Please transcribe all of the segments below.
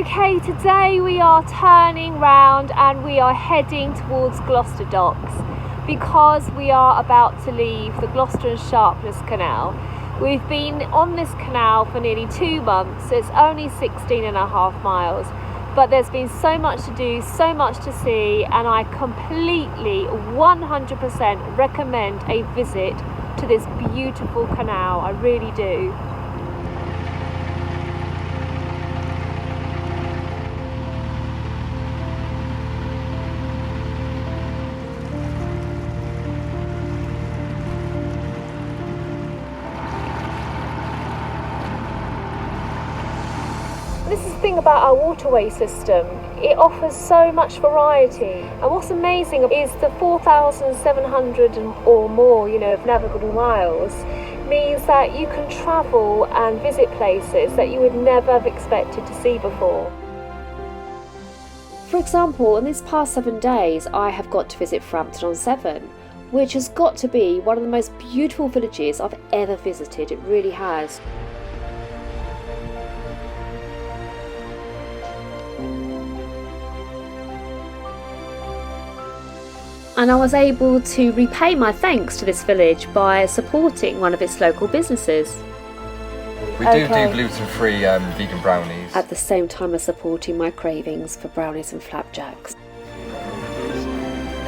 Okay, today we are turning round and we are heading towards Gloucester Docks because we are about to leave the Gloucester and Sharpless Canal. We've been on this canal for nearly 2 months, so it's only 16.5 miles, but there's been so much to do, so much to see, and I completely 100% recommend a visit to this beautiful canal. I really do. This is the thing about our waterway system. It offers so much variety, and what's amazing is the 4,700 or more, of navigable miles means that you can travel and visit places that you would never have expected to see before. For example, in these past 7 days, I have got to visit Frampton-on-Severn, which has got to be one of the most beautiful villages I've ever visited. It really has. And I was able to repay my thanks to this village by supporting one of its local businesses. We do gluten-free vegan brownies. At the same time as supporting my cravings for brownies and flapjacks.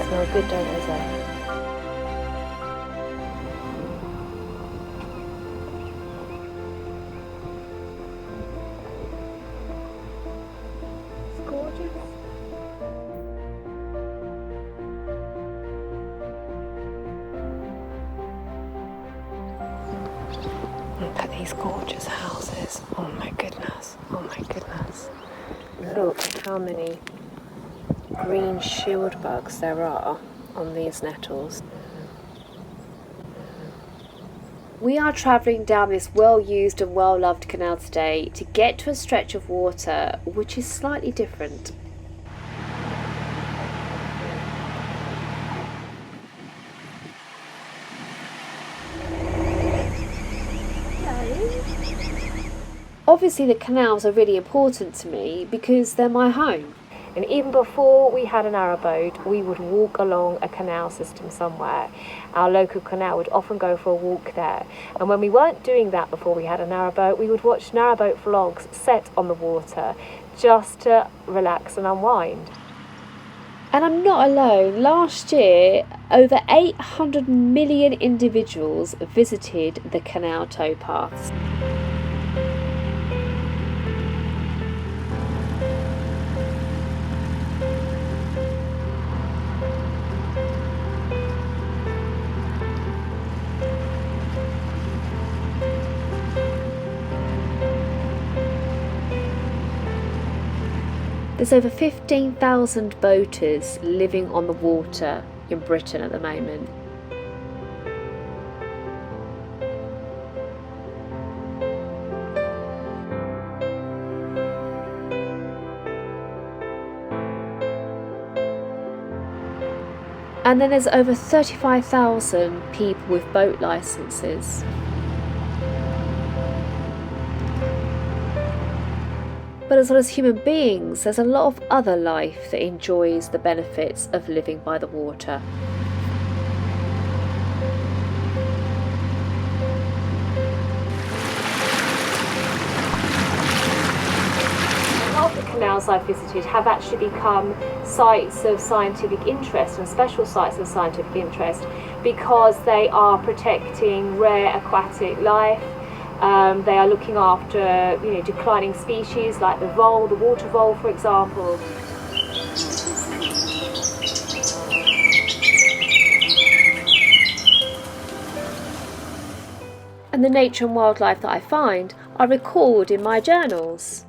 Smell good, don't they? It's gorgeous. Look at these gorgeous houses. Oh my goodness. Oh my goodness. Look at how many green shield bugs there are on these nettles. We are travelling down this well-used and well-loved canal today to get to a stretch of water which is slightly different. Obviously the canals are really important to me because they're my home. And even before we had a narrowboat, we would walk along a canal system somewhere. Our local canal would often go for a walk there. And when we weren't doing that before we had a narrowboat, we would watch narrowboat vlogs set on the water just to relax and unwind. And I'm not alone. Last year, over 800 million individuals visited the canal towpaths. There's over 15,000 boaters living on the water in Britain at the moment. And then there's over 35,000 people with boat licenses. But as well as human beings, there's a lot of other life that enjoys the benefits of living by the water. A lot of the canals I've visited have actually become sites of scientific interest and special sites of scientific interest because they are protecting rare aquatic life. They are looking after, declining species like the vole, the water vole, for example. And the nature and wildlife that I find, I record in my journals.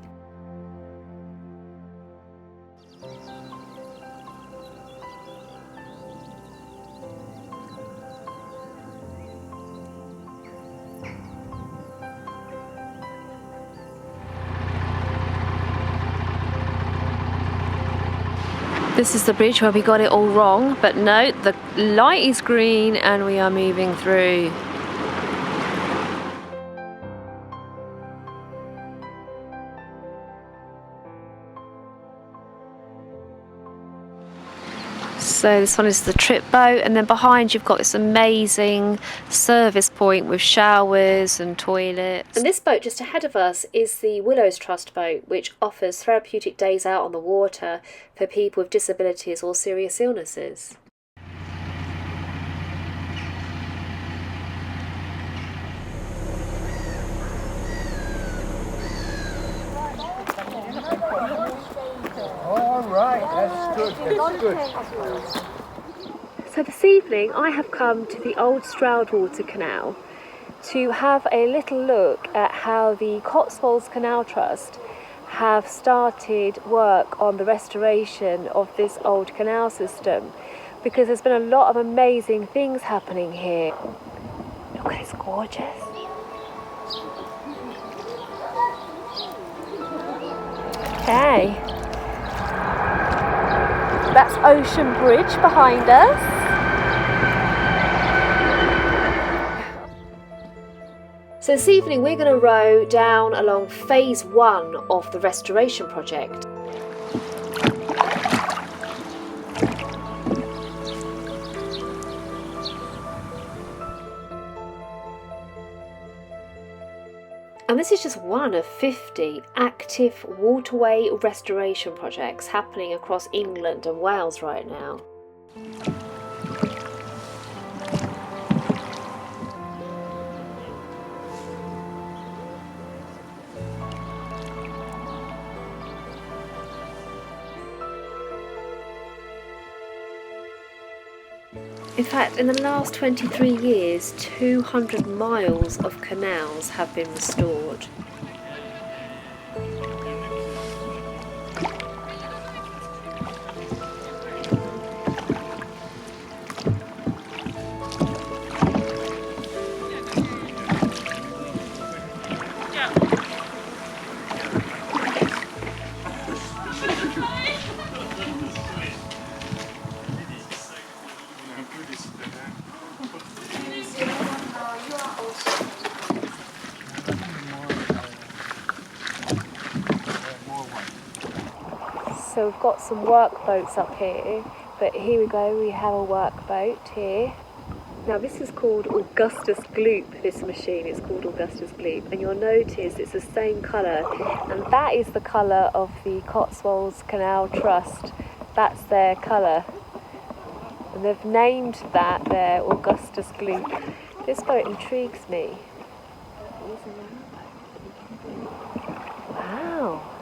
This is the bridge where we got it all wrong, but no, the light is green and we are moving through. So this one is the trip boat, and then behind you've got this amazing service point with showers and toilets. And this boat just ahead of us is the Willows Trust boat, which offers therapeutic days out on the water for people with disabilities or serious illnesses. All right, that's good, that's good. So this evening I have come to the old Stroudwater Canal to have a little look at how the Cotswolds Canal Trust have started work on the restoration of this old canal system, because there's been a lot of amazing things happening here. Look, it's gorgeous. Okay. That's Ocean Bridge behind us. So this evening we're going to row down along phase 1 of the restoration project. And this is just one of 50 active waterway restoration projects happening across England and Wales right now. In fact, in the last 23 years, 200 miles of canals have been restored. So we've got some workboats up here, but here we go, we have a workboat here. Now this is called Augustus Gloop, this machine, it's called Augustus Gloop, and you'll notice it's the same colour, and that is the colour of the Cotswolds Canal Trust, that's their colour. And they've named that there Augustus Gloop. This boat intrigues me. Wow.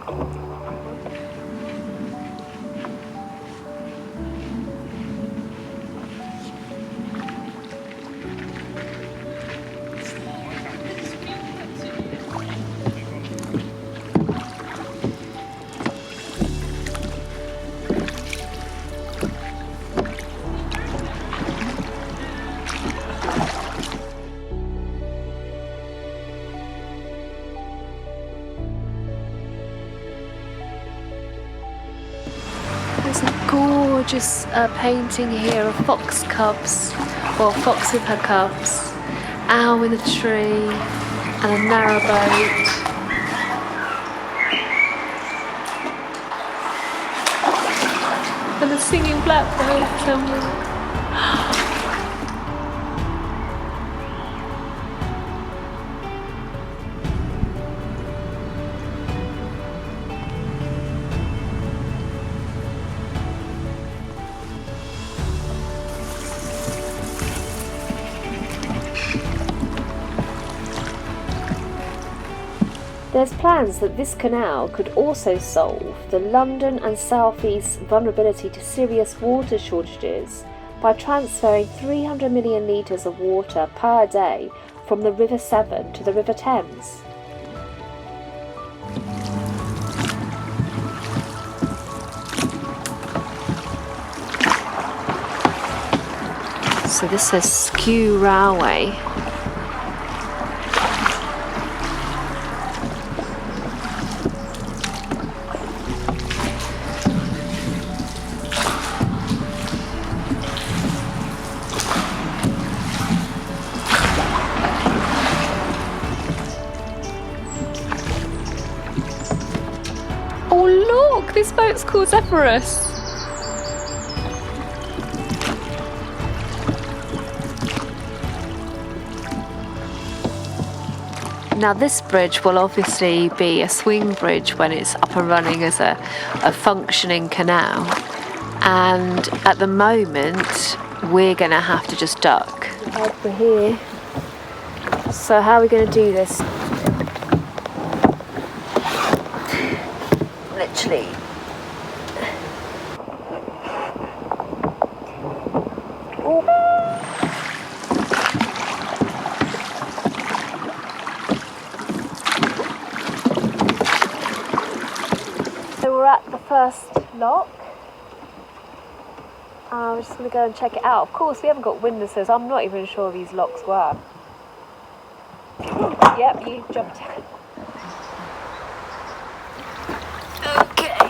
There's a gorgeous painting here of fox cubs, or fox with her cubs, owl in a tree, and a narrowboat. And a singing blackbird somewhere. There's plans that this canal could also solve the London and South East's vulnerability to serious water shortages by transferring 300 million litres of water per day from the River Severn to the River Thames. So this says Skew Railway. Oh look, this boat's called Zephyrus. Now this bridge will obviously be a swing bridge when it's up and running as a functioning canal, and at the moment we're going to have to just duck. We're here. So how are we going to do this? Literally. So we're at the first lock. We're just going to go and check it out. Of course, we haven't got windlasses. I'm not even sure these locks work. Yep, you jumped. Okay.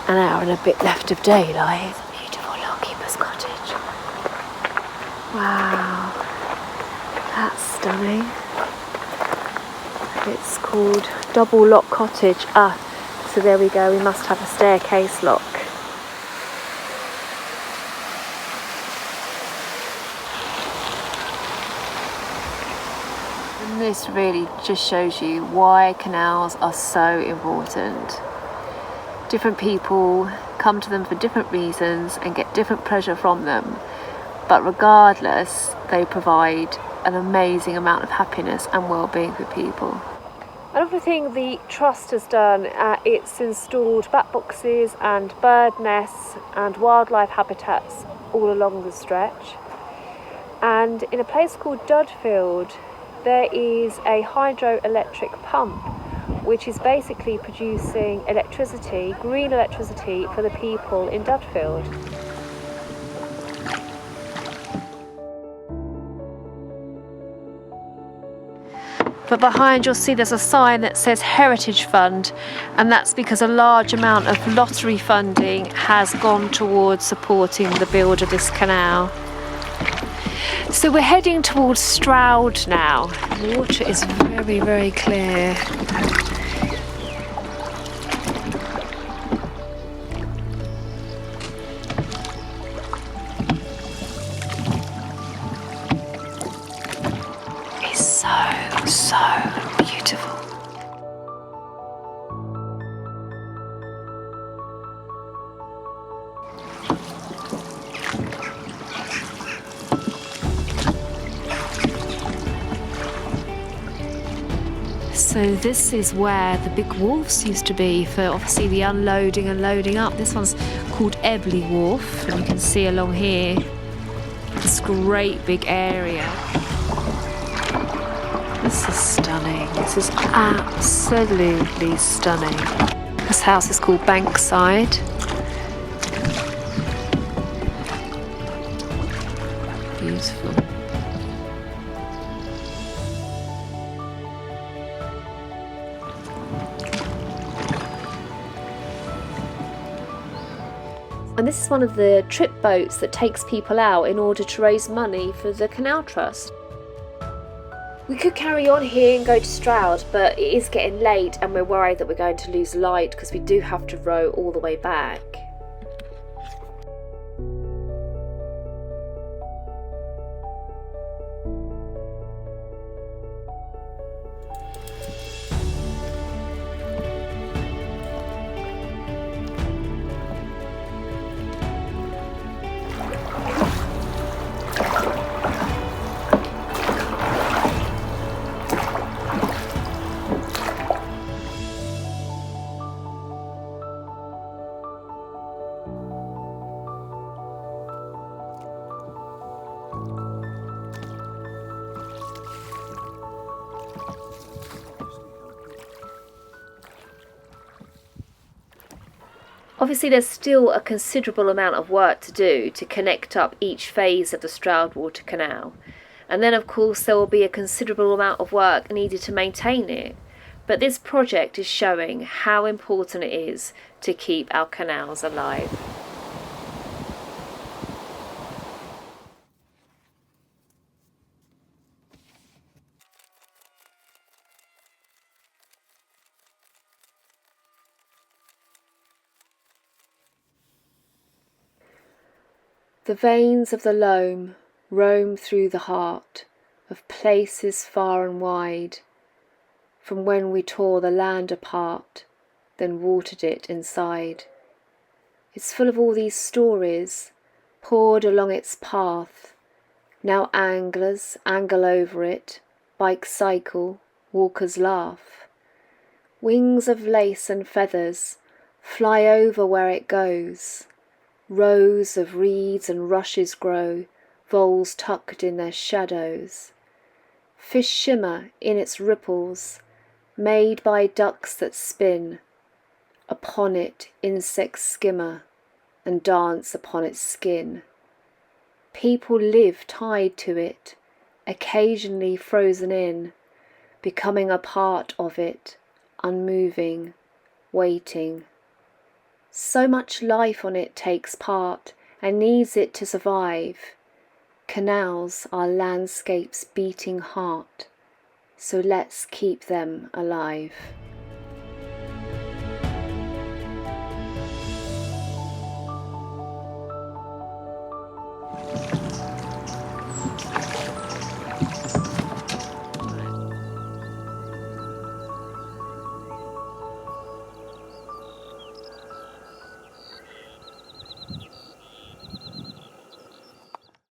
An hour and a bit left of daylight. Beautiful lockkeeper's cottage. Wow, that's stunning. It's called Double Lock Cottage. So there we go, we must have a staircase lock. And this really just shows you why canals are so important. Different people come to them for different reasons and get different pleasure from them, but regardless, they provide an amazing amount of happiness and well-being for people. Another thing the Trust has done, it's installed bat boxes and bird nests and wildlife habitats all along the stretch. And in a place called Dudfield, there is a hydroelectric pump which is basically producing electricity, green electricity, for the people in Dudfield. But behind you'll see there's a sign that says Heritage Fund, and that's because a large amount of lottery funding has gone towards supporting the build of this canal. So we're heading towards Stroud now. The water is very, very clear. It's so beautiful. So this is where the big wharfs used to be for obviously the unloading and loading up. This one's called Ebley Wharf, and you can see along here this great big area. This is stunning. This is absolutely stunning. This house is called Bankside. Beautiful. And this is one of the trip boats that takes people out in order to raise money for the Canal Trust. We could carry on here and go to Stroud, but it is getting late and we're worried that we're going to lose light because we do have to row all the way back. Obviously there's still a considerable amount of work to do to connect up each phase of the Stroudwater Canal, and then of course there will be a considerable amount of work needed to maintain it, but this project is showing how important it is to keep our canals alive. The veins of the loam roam through the heart of places far and wide, from when we tore the land apart, then watered it inside. It's full of all these stories, poured along its path. Now anglers angle over it, bikes cycle, walkers laugh. Wings of lace and feathers fly over where it goes. Rows of reeds and rushes grow, voles tucked in their shadows. Fish shimmer in its ripples, made by ducks that spin. Upon it insects skimmer and dance upon its skin. People live tied to it, occasionally frozen in, becoming a part of it, unmoving, waiting. So much life on it takes part and needs it to survive. Canals are landscape's beating heart, so let's keep them alive.